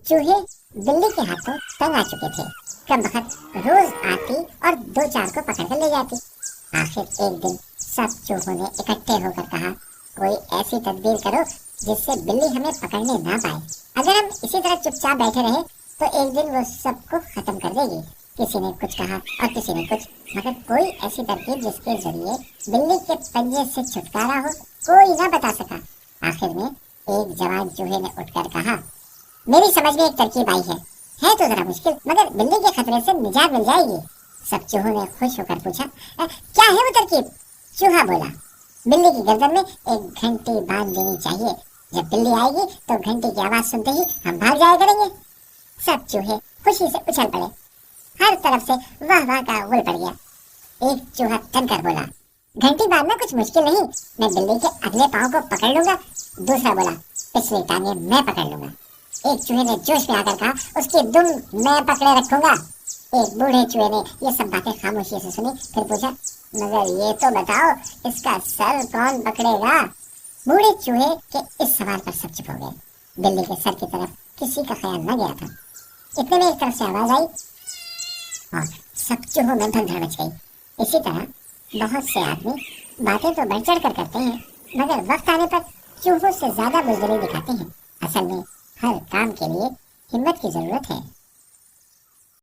चूहे बिल्ली के हाथों तंग आ चुके थे। कम वक्त रोज आती और दो चार को पकड़ कर ले जाती। आखिर एक दिन सब चूहों ने इकट्ठे होकर कहा, कोई ऐसी तदबीर करो जिससे बिल्ली हमें पकड़ने ना पाए। अगर हम इसी तरह चुपचाप बैठे रहे तो एक दिन वो सबको खत्म कर देगी। किसी ने कुछ कहा और किसी ने कुछ, मगर कोई ऐसी तरकीब जिसके जरिए बिल्ली के पंजे से छुटकारा हो, कोई ना बता सका। आखिर में एक जवान चूहे ने उठकर कहा, मेरी समझ में एक तरकीब आई है तो जरा मुश्किल, मगर बिल्ली के खतरे से निजात मिल जाएगी। सब चूहों ने खुश होकर पूछा, क्या है वो तरकीब? चूहा बोला, बिल्ली की गर्दन में एक घंटी बांध देनी चाहिए। जब बिल्ली आएगी तो घंटी की आवाज सुनते ही हम भाग जाया करेंगे। सब चूहे खुशी से उछल पड़े। हर तरफ से वाह वाह का गुल पड़ गया। एक चूहा तनकर बोला, घंटी बांधना कुछ मुश्किल नहीं, मैं बिल्ली के अगले पांव को पकड़ लूंगा। दूसरा बोला, पिछली टांगें मैं पकड़ लूंगा। एक चूहे ने जोश में आकर कहा, उसकी दुम मैं पकड़े रखूंगा। एक बूढ़े चूहे ने ये सब बातें खामोशी से सुनी, फिर पूछा, मगर ये तो बताओ इसका सर कौन पकड़ेगा? बूढ़े चूहे के इस सवाल पर सब चुप हो गए। बिल्ली के सर की तरफ किसी का ख्याल न गया था। इतने में एक तरफ से आवाज आई और सब चूहों में भगदड़ मच गई। इसी तरह बहुत से आदमी बातें तो बढ़ चढ़ कर करते हैं, मगर वक्त आने पर चूहों से ज्यादा बुजदिली दिखाते हैं। असल में हर काम के लिए हिम्मत की जरूरत है।